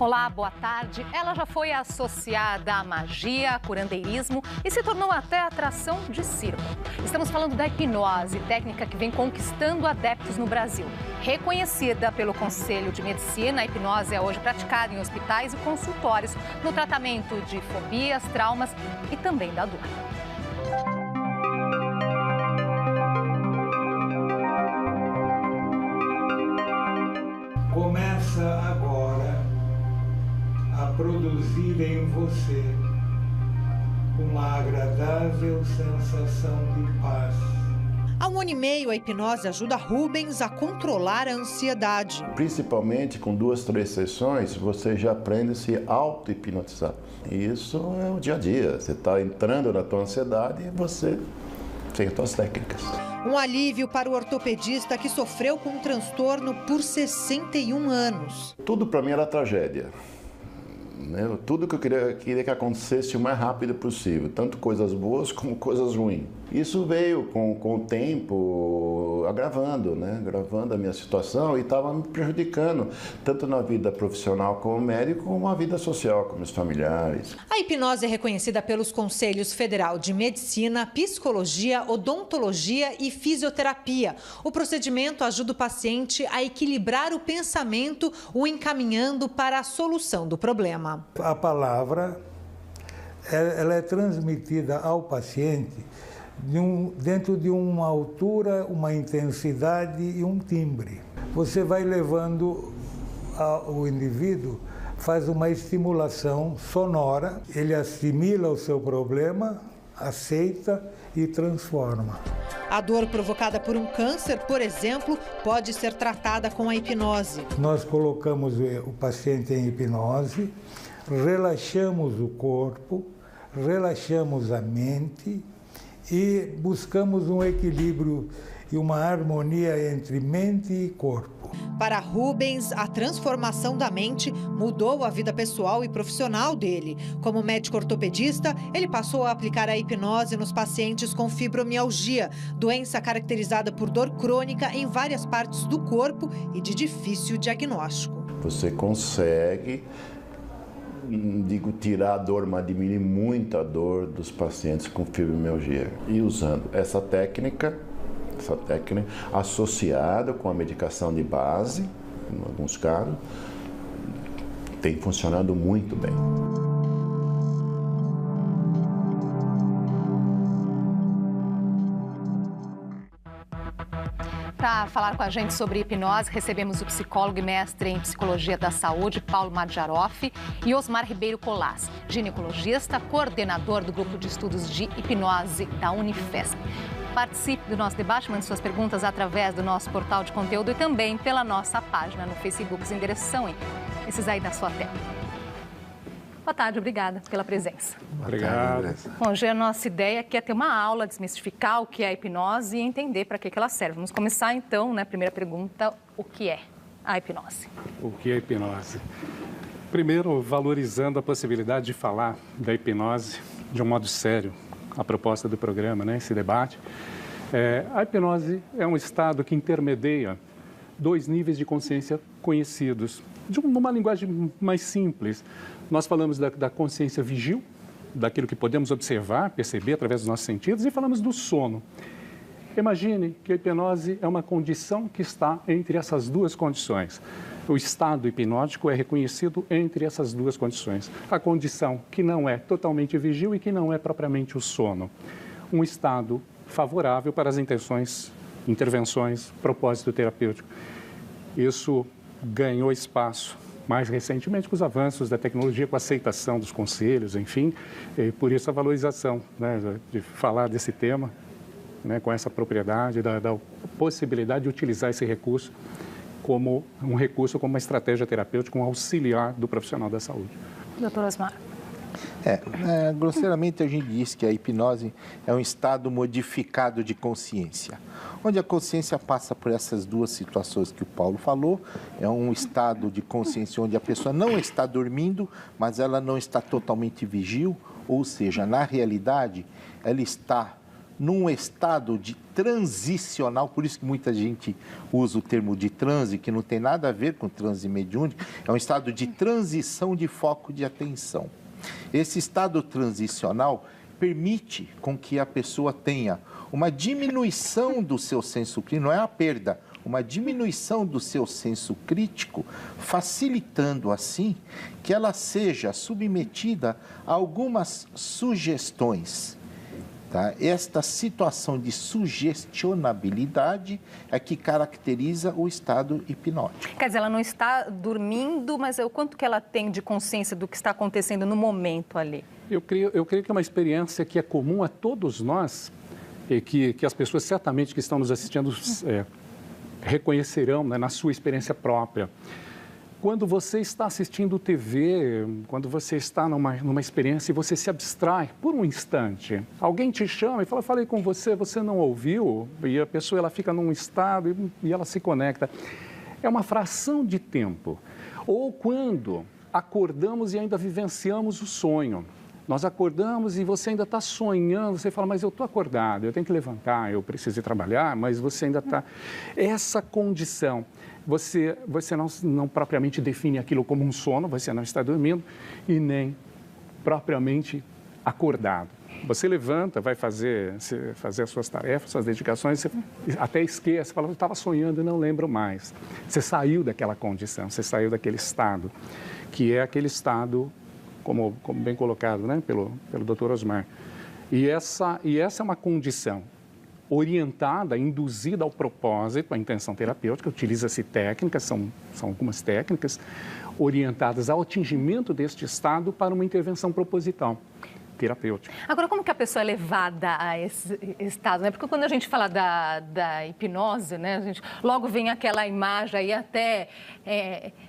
Olá, boa tarde. Ela já foi associada à magia, curandeirismo e se tornou até atração de circo. Estamos falando da hipnose, técnica que vem conquistando adeptos no Brasil. Reconhecida pelo Conselho de Medicina, a hipnose é hoje praticada em hospitais e consultórios no tratamento de fobias, traumas e também da dor. Começa agora a produzir em você uma agradável sensação de paz. Há 1 ano e meio, a hipnose ajuda Rubens a controlar a ansiedade. Principalmente com 2, 3 sessões, você já aprende a se auto-hipnotizar. Isso é o dia a dia. Você está entrando na tua ansiedade e você tem as suas técnicas. Um alívio para o ortopedista que sofreu com um transtorno por 61 anos. Tudo para mim era tragédia. Tudo que eu queria que acontecesse o mais rápido possível, tanto coisas boas como coisas ruins. Isso veio com o tempo agravando a minha situação e estava me prejudicando, tanto na vida profissional como médico, como na vida social, com meus familiares. A hipnose é reconhecida pelos Conselhos Federal de Medicina, Psicologia, Odontologia e Fisioterapia. O procedimento ajuda o paciente a equilibrar o pensamento, o encaminhando para a solução do problema. A palavra, ela é transmitida ao paciente dentro de uma altura, uma intensidade e um timbre. Você vai levando o indivíduo, faz uma estimulação sonora, ele assimila o seu problema, aceita e transforma. A dor provocada por um câncer, por exemplo, pode ser tratada com a hipnose. Nós colocamos o paciente em hipnose, relaxamos o corpo, relaxamos a mente e buscamos um equilíbrio e uma harmonia entre mente e corpo. Para Rubens, a transformação da mente mudou a vida pessoal e profissional dele. Como médico ortopedista, ele passou a aplicar a hipnose nos pacientes com fibromialgia, doença caracterizada por dor crônica em várias partes do corpo e de difícil diagnóstico. Você consegue, tirar a dor, mas diminuir muito a dor dos pacientes com fibromialgia. E usando essa técnica associada com a medicação de base, em alguns casos, tem funcionado muito bem. Para falar com a gente sobre hipnose, recebemos o psicólogo e mestre em Psicologia da Saúde, Paulo Madjaroff, e Osmar Ribeiro Colas, ginecologista, coordenador do Grupo de Estudos de Hipnose da Unifesp. Participe do nosso debate, mande suas perguntas através do nosso portal de conteúdo e também pela nossa página no Facebook. Os endereços são esses aí na sua tela. Boa tarde, obrigada pela presença. Obrigado. Bom, hoje a nossa ideia aqui é ter uma aula, desmistificar o que é a hipnose e entender para que ela serve. Vamos começar então, primeira pergunta, o que é a hipnose? O que é a hipnose? Primeiro, valorizando a possibilidade de falar da hipnose de um modo sério, a proposta do programa, esse debate. A hipnose é um estado que intermedia 2 níveis de consciência conhecidos, numa linguagem mais simples. Nós falamos da consciência vigil, daquilo que podemos observar, perceber através dos nossos sentidos, e falamos do sono. Imagine que a hipnose é uma condição que está entre essas 2 condições. O estado hipnótico é reconhecido entre essas 2 condições. A condição que não é totalmente vigil e que não é propriamente o sono. Um estado favorável para as intervenções, propósito terapêutico. Isso ganhou espaço mais recentemente com os avanços da tecnologia, com a aceitação dos conselhos, enfim, e por isso a valorização de falar desse tema, com essa propriedade, da possibilidade de utilizar esse recurso como um recurso, como uma estratégia terapêutica, um auxiliar do profissional da saúde. Doutor Osmar. Grosseiramente a gente diz que a hipnose é um estado modificado de consciência, onde a consciência passa por essas 2 situações que o Paulo falou. É um estado de consciência onde a pessoa não está dormindo, mas ela não está totalmente vigil, ou seja, na realidade, ela está num estado de transicional, por isso que muita gente usa o termo de transe, que não tem nada a ver com transe mediúnico, é um estado de transição de foco de atenção. Esse estado transicional permite com que a pessoa tenha uma diminuição do seu senso crítico, não é a perda, uma diminuição do seu senso crítico, facilitando assim que ela seja submetida a algumas sugestões. Tá? Esta situação de sugestionabilidade é que caracteriza o estado hipnótico. Quer dizer, ela não está dormindo, mas o quanto que ela tem de consciência do que está acontecendo no momento ali? Eu creio que é uma experiência que é comum a todos nós e que as pessoas certamente que estão nos assistindo reconhecerão, né, na sua experiência própria. Quando você está assistindo TV, quando você está numa experiência e você se abstrai por um instante, alguém te chama e fala, falei com você, você não ouviu? E a pessoa ela fica num estado e ela se conecta. É uma fração de tempo. Ou quando acordamos e ainda vivenciamos o sonho. Nós acordamos e você ainda está sonhando, você fala, mas eu estou acordado, eu tenho que levantar, eu preciso ir trabalhar, mas você ainda está... Essa condição, você não propriamente define aquilo como um sono, você não está dormindo e nem propriamente acordado. Você levanta, vai fazer as suas tarefas, suas dedicações, você até esquece, fala, eu estava sonhando e não lembro mais. Você saiu daquela condição, você saiu daquele estado, que é aquele estado... Como bem colocado, né, pelo Dr. Osmar. E essa é uma condição orientada, induzida ao propósito, à intenção terapêutica, utiliza-se técnicas, são algumas técnicas, orientadas ao atingimento deste estado para uma intervenção proposital terapêutica. Agora, como que a pessoa é levada a esse estado, né? Porque quando a gente fala da hipnose, né, a gente logo vem aquela imagem aí até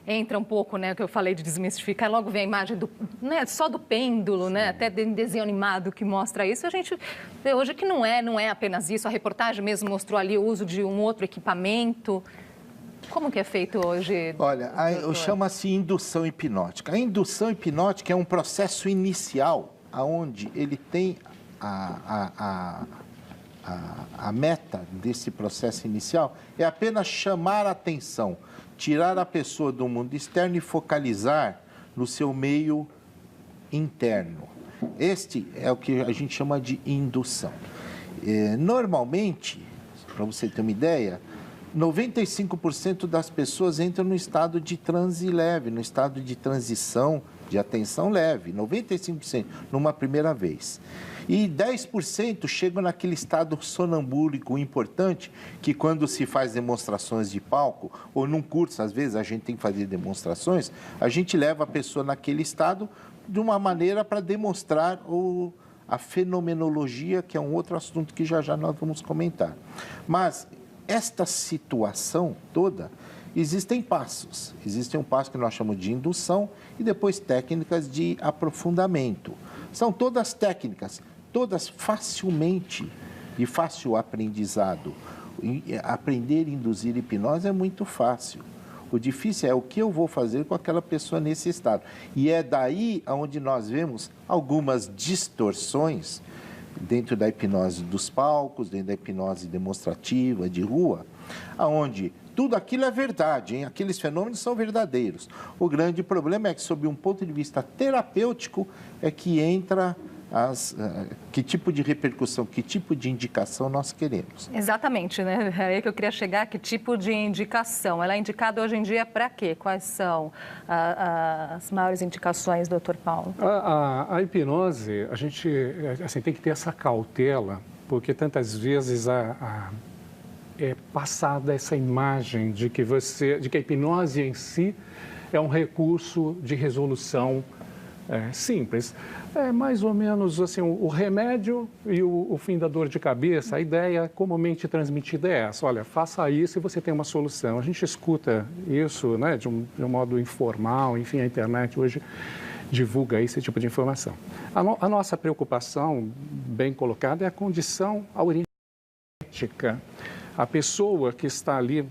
entra um pouco, né, que eu falei de desmistificar, logo vem a imagem né, só do pêndulo, né, até de desenho animado que mostra isso. A gente vê hoje que não é apenas isso, a reportagem mesmo mostrou ali o uso de um outro equipamento. Como que é feito hoje? Olha, chama-se indução hipnótica. A indução hipnótica é um processo inicial onde ele tem a meta desse processo inicial é apenas chamar a atenção, tirar a pessoa do mundo externo e focalizar no seu meio interno. Este é o que a gente chama de indução. Normalmente, para você ter uma ideia, 95% das pessoas entram no estado de transe leve, no estado de transição de atenção leve, 95% numa primeira vez. E 10% chegam naquele estado sonambúlico importante, que quando se faz demonstrações de palco, ou num curso, às vezes a gente tem que fazer demonstrações, a gente leva a pessoa naquele estado de uma maneira para demonstrar a fenomenologia, que é um outro assunto que já nós vamos comentar. Mas esta situação toda, existem passos. Existe um passo que nós chamamos de indução e depois técnicas de aprofundamento. São todas técnicas, todas facilmente de fácil aprendizado. Aprender a induzir hipnose é muito fácil. O difícil é o que eu vou fazer com aquela pessoa nesse estado. E é daí onde nós vemos algumas distorções dentro da hipnose dos palcos, dentro da hipnose demonstrativa, de rua, onde tudo aquilo é verdade, hein? Aqueles fenômenos são verdadeiros. O grande problema é que, sob um ponto de vista terapêutico, é que entra que tipo de repercussão, que tipo de indicação nós queremos. Exatamente, né? É aí que eu queria chegar, que tipo de indicação. Ela é indicada hoje em dia para quê? Quais são as maiores indicações, doutor Paulo? A hipnose, a gente assim, tem que ter essa cautela, porque tantas vezes é passada essa imagem de que a hipnose em si é um recurso de resolução simples. É mais ou menos assim, o remédio e o fim da dor de cabeça. A ideia comumente transmitida é essa: olha, faça isso e você tem uma solução. A gente escuta isso, né, de um modo informal, enfim, a internet hoje divulga esse tipo de informação. A nossa preocupação, bem colocada, é a condição, a orientação. A pessoa que está ali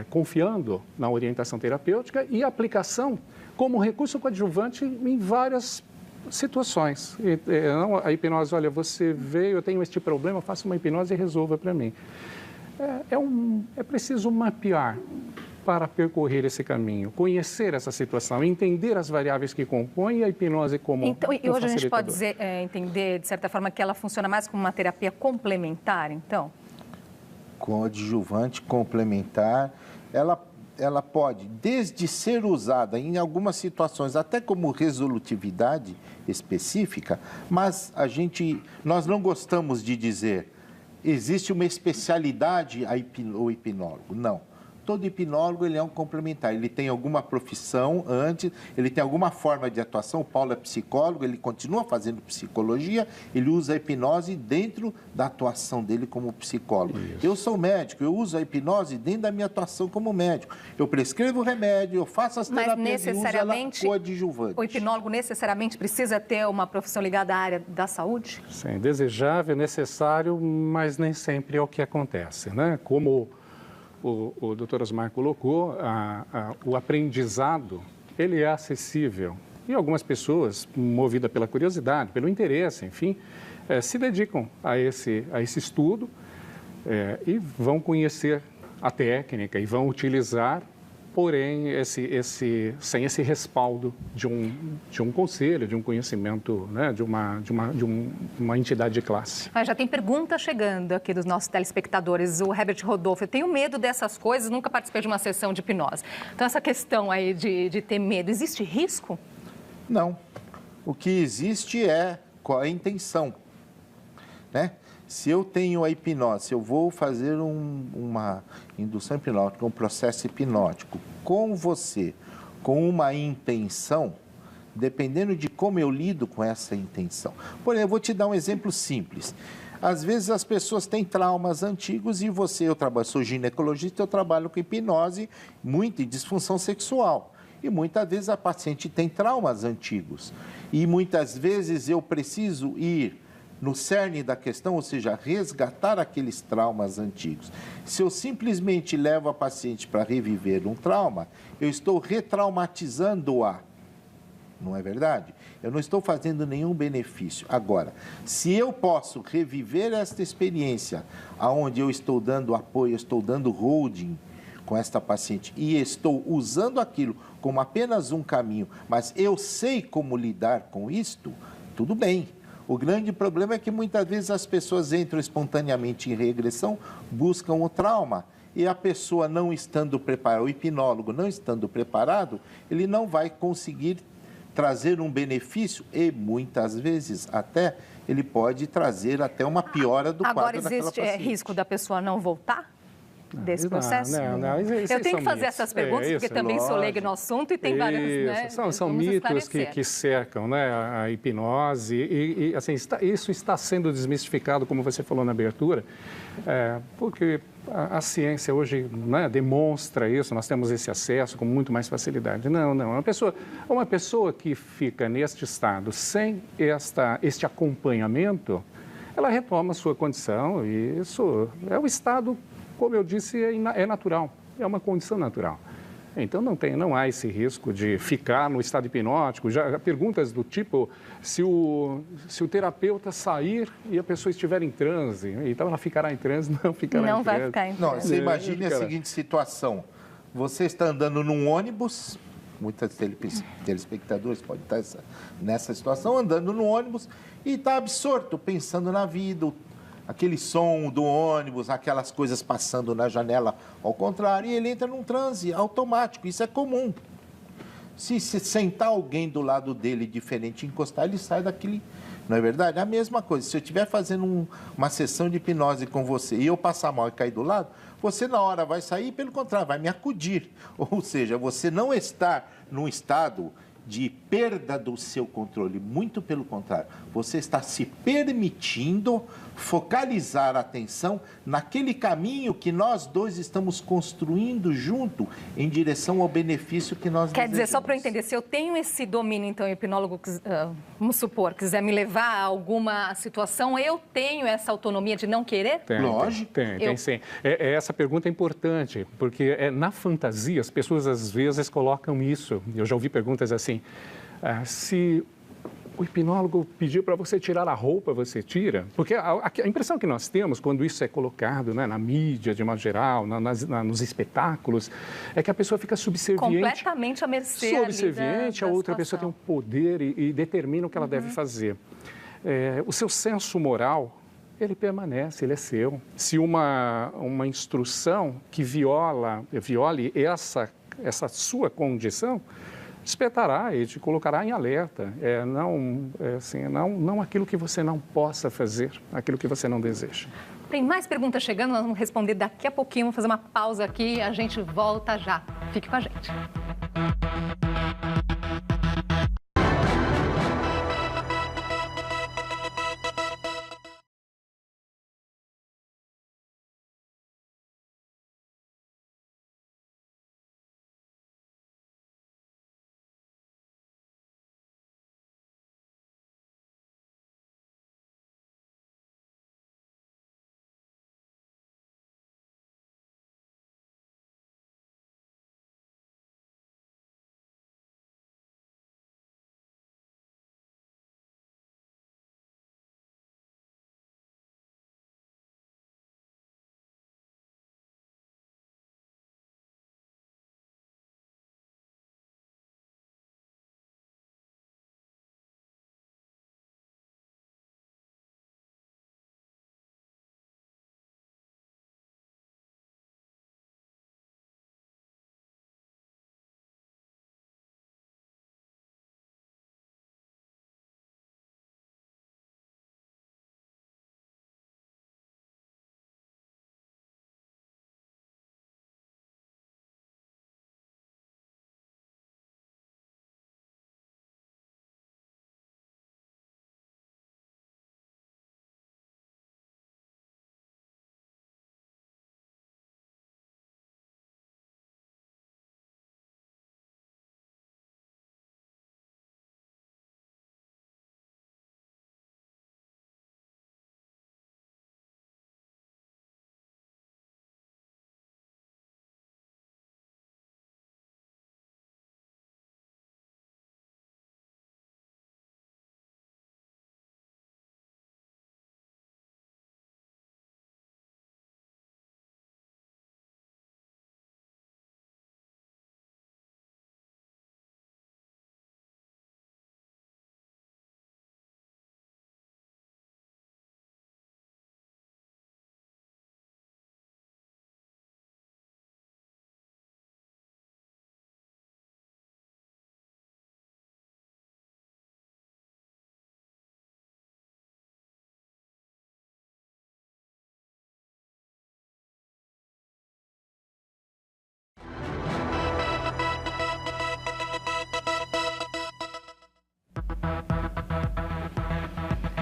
confiando na orientação terapêutica e a aplicação como recurso coadjuvante em várias situações. Não, a hipnose, olha, você veio, eu tenho este problema, faça uma hipnose e resolva para mim. É preciso mapear para percorrer esse caminho, conhecer essa situação, entender as variáveis que compõem a hipnose como então, e hoje a gente pode dizer, entender, de certa forma, que ela funciona mais como uma terapia complementar, então? Coadjuvante, complementar, ela pode, desde ser usada em algumas situações, até como resolutividade específica, mas nós não gostamos de dizer, existe uma especialidade ao hipnólogo, não. Todo hipnólogo ele é um complementar, ele tem alguma profissão antes, ele tem alguma forma de atuação. O Paulo é psicólogo, ele continua fazendo psicologia, ele usa a hipnose dentro da atuação dele como psicólogo. Isso. Eu sou médico, eu uso a hipnose dentro da minha atuação como médico. Eu prescrevo remédio, eu faço as terapias e uso ela coadjuvante. O hipnólogo necessariamente precisa ter uma profissão ligada à área da saúde? Sim, desejável, necessário, mas nem sempre é o que acontece, né? Como o Dr. Osmar colocou, o aprendizado, ele é acessível. E algumas pessoas, movidas pela curiosidade, pelo interesse, enfim, se dedicam a esse estudo e vão conhecer a técnica e vão utilizar, porém, sem esse respaldo de um conselho, de um conhecimento, né, de uma entidade de classe. Mas já tem pergunta chegando aqui dos nossos telespectadores. O Herbert Rodolfo, eu tenho medo dessas coisas, nunca participei de uma sessão de hipnose. Então, essa questão aí de ter medo, existe risco? Não. O que existe é qual a intenção, né? Se eu tenho a hipnose, se eu vou fazer uma indução hipnótica, um processo hipnótico com você, com uma intenção, dependendo de como eu lido com essa intenção. Por exemplo, eu vou te dar um exemplo simples. Às vezes as pessoas têm traumas antigos e sou ginecologista, eu trabalho com hipnose muito em disfunção sexual. E muitas vezes a paciente tem traumas antigos. E muitas vezes eu preciso ir no cerne da questão, ou seja, resgatar aqueles traumas antigos. Se eu simplesmente levo a paciente para reviver um trauma, eu estou retraumatizando-a. Não é verdade? Eu não estou fazendo nenhum benefício. Agora, se eu posso reviver esta experiência, onde eu estou dando apoio, estou dando holding com esta paciente e estou usando aquilo como apenas um caminho, mas eu sei como lidar com isto, tudo bem. O grande problema é que muitas vezes as pessoas entram espontaneamente em regressão, buscam o trauma e a pessoa não estando preparada, o hipnólogo não estando preparado, ele não vai conseguir trazer um benefício e muitas vezes até ele pode trazer até uma piora do quadro daquela paciente. Agora existe risco da pessoa não voltar desse processo? Não, eu tenho que fazer essas perguntas, porque também sou leiga no assunto e tem vários, né? São mitos que cercam, né, a hipnose e assim, isso está sendo desmistificado, como você falou na abertura, porque a ciência hoje, né, demonstra isso, nós temos esse acesso com muito mais facilidade. Não, uma pessoa que fica neste estado sem este acompanhamento, ela retoma a sua condição e isso é um estado, como eu disse, é natural, é uma condição natural. Então, não há esse risco de ficar no estado hipnótico. Já perguntas do tipo, se o terapeuta sair e a pessoa estiver em transe, então ela ficará em transe, não ficará em transe. Não vai ficar em transe. Não, você imagine a seguinte situação. Você está andando num ônibus, muitos telespectadores podem estar nessa situação, andando no ônibus e está absorto, pensando na vida, aquele som do ônibus, aquelas coisas passando na janela ao contrário, e ele entra num transe automático, isso é comum. Se sentar alguém do lado dele diferente e encostar, ele sai daquele... Não é verdade? A mesma coisa, se eu estiver fazendo uma sessão de hipnose com você e eu passar mal e cair do lado, você na hora vai sair, pelo contrário, vai me acudir. Ou seja, você não está num estado de perda do seu controle, muito pelo contrário, você está se permitindo focalizar a atenção naquele caminho que nós dois estamos construindo junto em direção ao benefício que nós desejamos. Quer dizer, só para eu entender, se eu tenho esse domínio, então, o hipnólogo, vamos supor, quiser me levar a alguma situação, eu tenho essa autonomia de não querer? Lógico. Tem sim. Essa pergunta é importante, porque na fantasia as pessoas às vezes colocam isso. Eu já ouvi perguntas assim, se o hipnólogo pediu para você tirar a roupa, você tira? Porque a impressão que nós temos quando isso é colocado, né, na mídia, de modo geral, nos espetáculos, é que a pessoa fica subserviente. Completamente à mercê. Subserviente, a outra pessoa tem um poder e determina o que ela deve fazer. O seu senso moral, ele permanece, ele é seu. Se uma instrução que viole essa sua condição, despertará e te colocará em alerta. Não aquilo que você não possa fazer, aquilo que você não deseja. Tem mais perguntas chegando, nós vamos responder daqui a pouquinho. Vamos fazer uma pausa aqui, a gente volta já. Fique com a gente.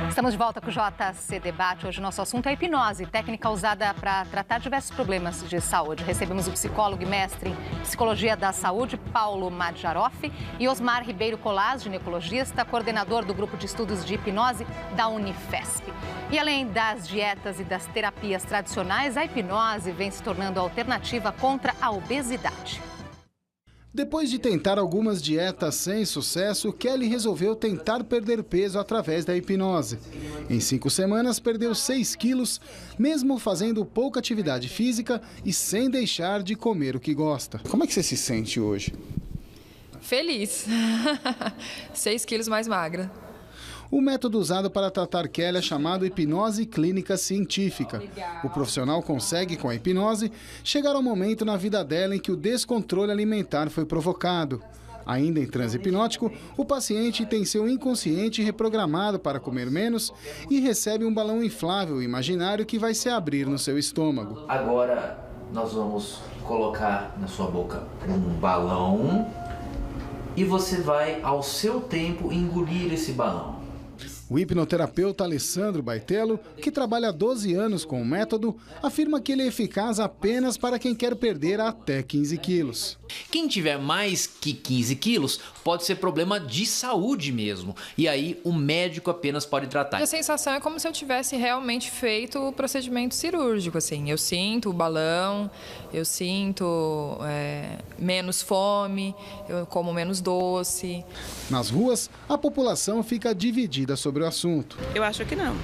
Estamos de volta com o JC Debate. Hoje o nosso assunto é a hipnose, técnica usada para tratar diversos problemas de saúde. Recebemos o psicólogo e mestre em Psicologia da Saúde, Paulo Madjaroff, e Osmar Ribeiro Colás, ginecologista, coordenador do Grupo de Estudos de Hipnose da Unifesp. E além das dietas e das terapias tradicionais, a hipnose vem se tornando alternativa contra a obesidade. Depois de tentar algumas dietas sem sucesso, Kelly resolveu tentar perder peso através da hipnose. Em 5 semanas, perdeu 6 quilos, mesmo fazendo pouca atividade física e sem deixar de comer o que gosta. Como é que você se sente hoje? Feliz. 6 quilos mais magra. O método usado para tratar Kelly é chamado hipnose clínica científica. O profissional consegue, com a hipnose, chegar ao momento na vida dela em que o descontrole alimentar foi provocado. Ainda em transe hipnótico, o paciente tem seu inconsciente reprogramado para comer menos e recebe um balão inflável imaginário que vai se abrir no seu estômago. Agora nós vamos colocar na sua boca um balão e você vai, ao seu tempo, engolir esse balão. O hipnoterapeuta Alessandro Baitello, que trabalha há 12 anos com o método, afirma que ele é eficaz apenas para quem quer perder até 15 quilos. Quem tiver mais que 15 quilos pode ser problema de saúde mesmo. E aí o médico apenas pode tratar. A sensação é como se eu tivesse realmente feito o procedimento cirúrgico, assim. Eu sinto o balão, eu sinto menos fome, eu como menos doce. Nas ruas, a população fica dividida sobre o assunto. Eu acho que não.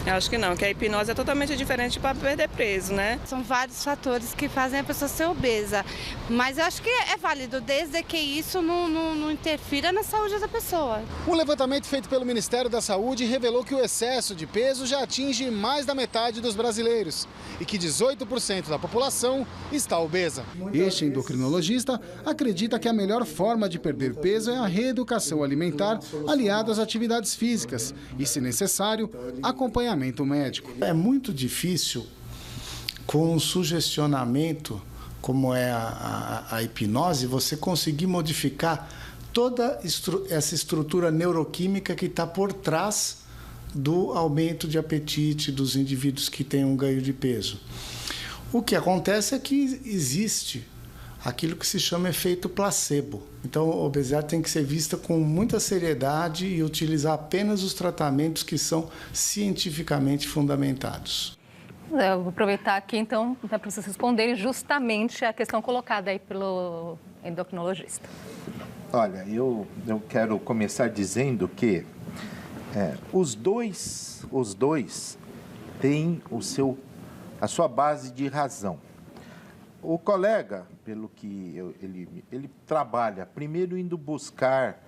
Eu acho que não, que a hipnose é totalmente diferente para perder peso, né? São vários fatores que fazem a pessoa ser obesa, mas eu acho que é válido desde que isso não interfira na saúde da pessoa. Um levantamento feito pelo Ministério da Saúde revelou que o excesso de peso já atinge mais da metade dos brasileiros e que 18% da população está obesa. Este endocrinologista acredita que a melhor forma de perder peso é a reeducação alimentar aliada às atividades físicas e, se necessário, acompanhamento médico. É muito difícil, com um sugestionamento como é a hipnose, você conseguir modificar toda essa estrutura neuroquímica que está por trás do aumento de apetite dos indivíduos que têm um ganho de peso. O que acontece é que existe aquilo que se chama efeito placebo. Então, a obesidade tem que ser vista com muita seriedade e utilizar apenas os tratamentos que são cientificamente fundamentados. Eu vou aproveitar aqui, então, para vocês responderem justamente a questão colocada aí pelo endocrinologista. Olha, eu quero começar dizendo que os dois têm a sua base de razão. O colega, pelo que ele trabalha, primeiro indo buscar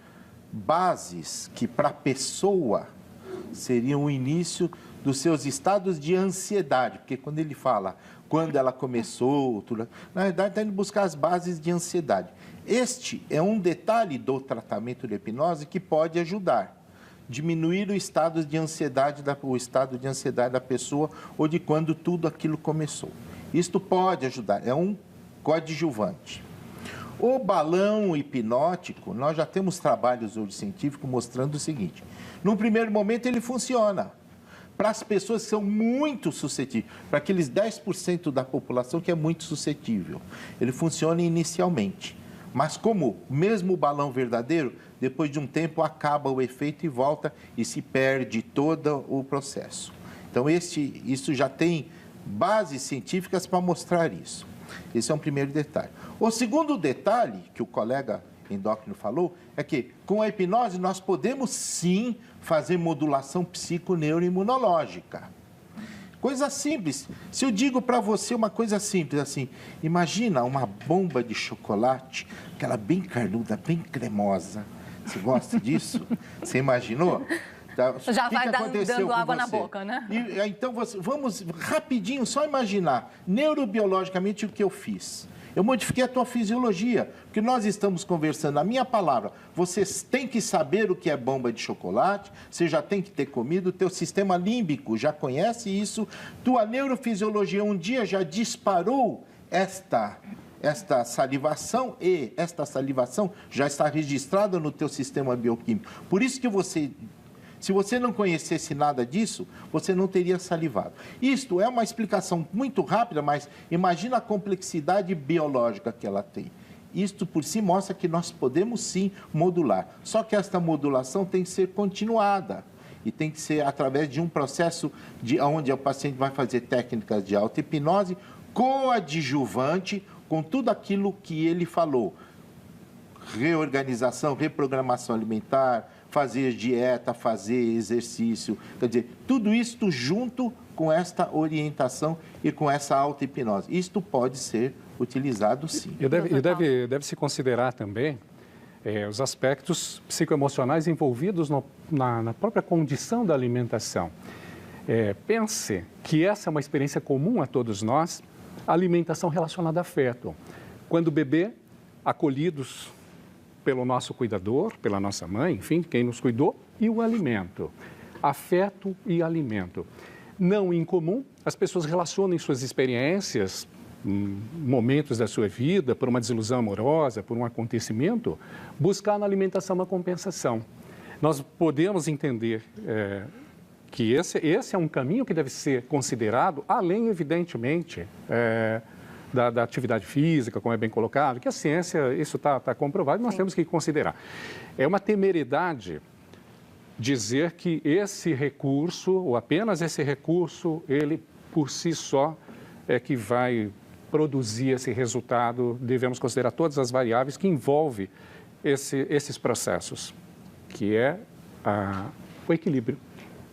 bases que para a pessoa seriam o início dos seus estados de ansiedade, porque quando ele fala quando ela começou, na verdade está indo buscar as bases de ansiedade. Este é um detalhe do tratamento de hipnose que pode ajudar. Diminuir o estado de ansiedade da pessoa ou de quando tudo aquilo começou. Isto pode ajudar, é um coadjuvante. O balão hipnótico, nós já temos trabalhos hoje científicos mostrando o seguinte: num primeiro momento ele funciona para as pessoas que são muito suscetíveis, para aqueles 10% da população que é muito suscetível. Ele funciona inicialmente, mas como mesmo o balão verdadeiro, depois de um tempo acaba o efeito e volta e se perde todo o processo. Então isso já tem bases científicas para mostrar isso. Esse é um primeiro detalhe. O segundo detalhe que o colega endócrino falou é que com a hipnose nós podemos sim fazer modulação psiconeuroimunológica. Coisa simples. Se eu digo para você uma coisa simples assim, imagina uma bomba de chocolate, aquela bem carnuda, bem cremosa. Você gosta disso? Você imaginou? Já vai dando água na boca, né? Então, vamos rapidinho só imaginar, neurobiologicamente, o que eu fiz. Eu modifiquei a tua fisiologia, porque nós estamos conversando, a minha palavra, você tem que saber o que é bomba de chocolate, você já tem que ter comido, o teu sistema límbico já conhece isso, tua neurofisiologia um dia já disparou esta salivação e esta salivação já está registrada no teu sistema bioquímico. Por isso que se você não conhecesse nada disso, você não teria salivado. Isto é uma explicação muito rápida, mas imagina a complexidade biológica que ela tem. Isto por si mostra que nós podemos sim modular. Só que esta modulação tem que ser continuada. E tem que ser através de um processo onde o paciente vai fazer técnicas de auto-hipnose coadjuvante com tudo aquilo que ele falou. Reorganização, reprogramação alimentar, fazer dieta, fazer exercício, quer dizer, tudo isto junto com esta orientação e com essa auto-hipnose. Isto pode ser utilizado sim. E deve-se considerar também os aspectos psicoemocionais envolvidos na própria condição da alimentação. Pense que essa é uma experiência comum a todos nós, a alimentação relacionada a afeto. Quando bebê, acolhidos pelo nosso cuidador, pela nossa mãe, enfim, quem nos cuidou, e o alimento. Afeto e alimento. Não incomum, as pessoas relacionem suas experiências, momentos da sua vida, por uma desilusão amorosa, por um acontecimento, buscar na alimentação uma compensação. Nós podemos entender que esse é um caminho que deve ser considerado, além, evidentemente, da atividade física, como é bem colocado, que a ciência, isso está comprovado, e nós temos que considerar. É uma temeridade dizer que esse recurso, ou apenas esse recurso, ele por si só é que vai produzir esse resultado. Devemos considerar todas as variáveis que envolvem esses processos, que é o equilíbrio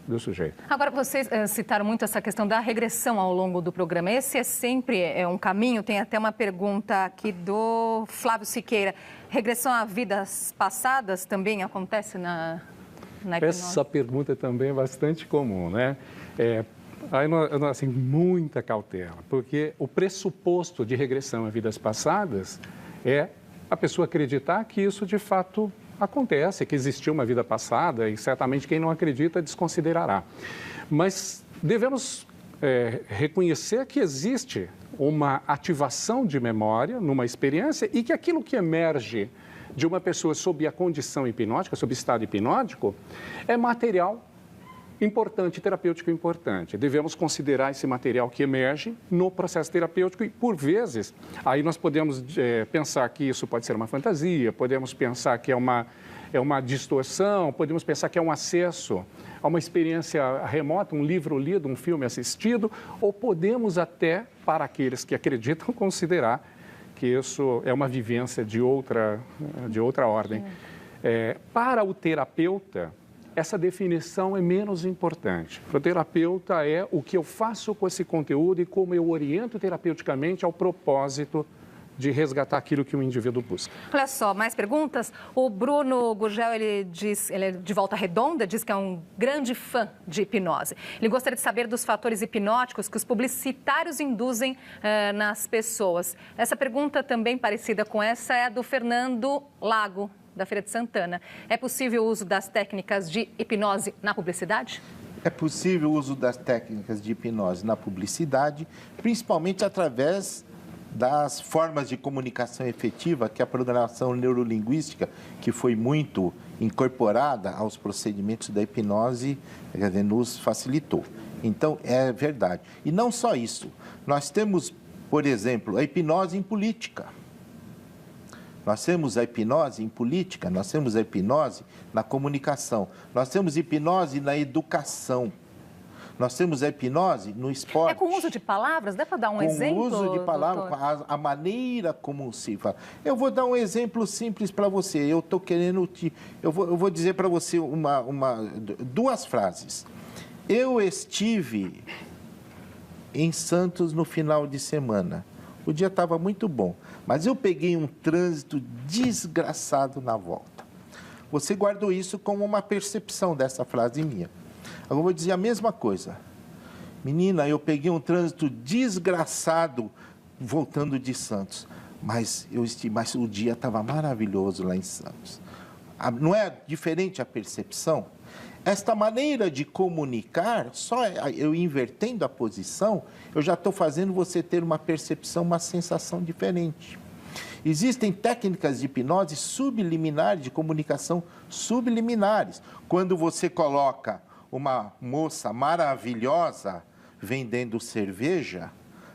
do sujeito. Agora, vocês citaram muito essa questão da regressão ao longo do programa. Esse é sempre um caminho. Tem até uma pergunta aqui do Flávio Siqueira. Regressão a vidas passadas também acontece na hipnose? Essa pergunta também é bastante comum, né? Assim, muita cautela, porque o pressuposto de regressão a vidas passadas é a pessoa acreditar que isso de fato acontece, que existiu uma vida passada, e certamente quem não acredita desconsiderará. Mas devemos reconhecer que existe uma ativação de memória numa experiência e que aquilo que emerge de uma pessoa sob a condição hipnótica, sob estado hipnótico, é material importante, terapêutico importante. Devemos considerar esse material que emerge no processo terapêutico e, por vezes, aí nós podemos pensar que isso pode ser uma fantasia, podemos pensar que é uma distorção, podemos pensar que é um acesso a uma experiência remota, um livro lido, um filme assistido, ou podemos até, para aqueles que acreditam, considerar que isso é uma vivência de outra ordem. Para o terapeuta, essa definição é menos importante. Para o terapeuta é o que eu faço com esse conteúdo e como eu oriento terapeuticamente ao propósito de resgatar aquilo que o indivíduo busca. Olha só, mais perguntas? O Bruno Gurgel, ele é de Volta Redonda, diz que é um grande fã de hipnose. Ele gostaria de saber dos fatores hipnóticos que os publicitários induzem nas pessoas. Essa pergunta, também parecida com essa, é a do Fernando Lago, da Feira de Santana. É possível o uso das técnicas de hipnose na publicidade? É possível o uso das técnicas de hipnose na publicidade, principalmente através das formas de comunicação efetiva que a programação neurolinguística, que foi muito incorporada aos procedimentos da hipnose, nos facilitou. Então, é verdade. E não só isso. Nós temos, por exemplo, a hipnose em política. Nós temos a hipnose em política, nós temos a hipnose na comunicação, nós temos hipnose na educação, nós temos a hipnose no esporte. É com o uso de palavras? Dá para dar um exemplo? Com o uso de palavras, a maneira como se fala. Eu vou dar um exemplo simples para você. Eu estou querendo eu vou dizer para você duas frases. Eu estive em Santos no final de semana. O dia estava muito bom, mas eu peguei um trânsito desgraçado na volta. Você guardou isso como uma percepção dessa frase minha. Agora eu vou dizer a mesma coisa. Menina, eu peguei um trânsito desgraçado voltando de Santos, mas o dia estava maravilhoso lá em Santos. Não é diferente a percepção? Esta maneira de comunicar, só eu invertendo a posição, eu já estou fazendo você ter uma percepção, uma sensação diferente. Existem técnicas de hipnose subliminares, de comunicação subliminares. Quando você coloca uma moça maravilhosa vendendo cerveja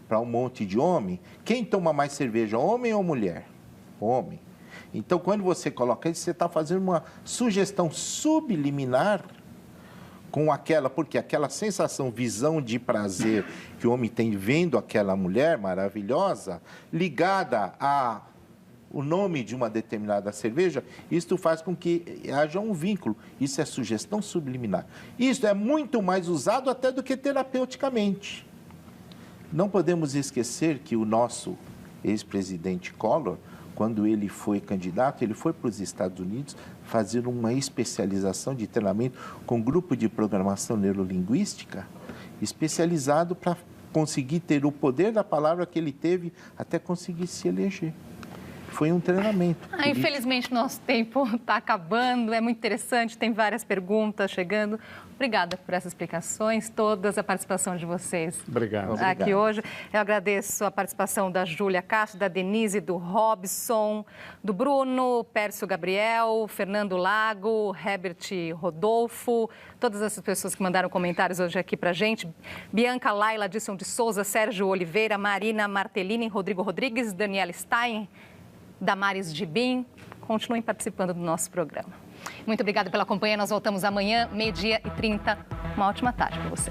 para um monte de homem, quem toma mais cerveja, homem ou mulher? Homem. Então, quando você coloca isso, você está fazendo uma sugestão subliminar com porque aquela sensação, visão de prazer que o homem tem vendo aquela mulher maravilhosa, ligada ao nome de uma determinada cerveja, isto faz com que haja um vínculo. Isso é sugestão subliminar. Isso é muito mais usado até do que terapeuticamente. Não podemos esquecer que o nosso ex-presidente Collor, quando ele foi candidato, ele foi para os Estados Unidos fazer uma especialização de treinamento com um grupo de programação neurolinguística especializado para conseguir ter o poder da palavra que ele teve até conseguir se eleger. Foi um treinamento. Infelizmente, nosso tempo está acabando. É muito interessante, tem várias perguntas chegando. Obrigada por essas explicações, todas, a participação de vocês. Obrigado. Aqui hoje. Eu agradeço a participação da Júlia Castro, da Denise, do Robson, do Bruno, Pércio Gabriel, Fernando Lago, Herbert Rodolfo, todas essas pessoas que mandaram comentários hoje aqui pra gente. Bianca Laila, Adilson de Souza, Sérgio Oliveira, Marina Martellini, Rodrigo Rodrigues, Daniela Stein, Damares Gibim. Continuem participando do nosso programa. Muito obrigada pela companhia. Nós voltamos amanhã, 12h30. Uma ótima tarde para você.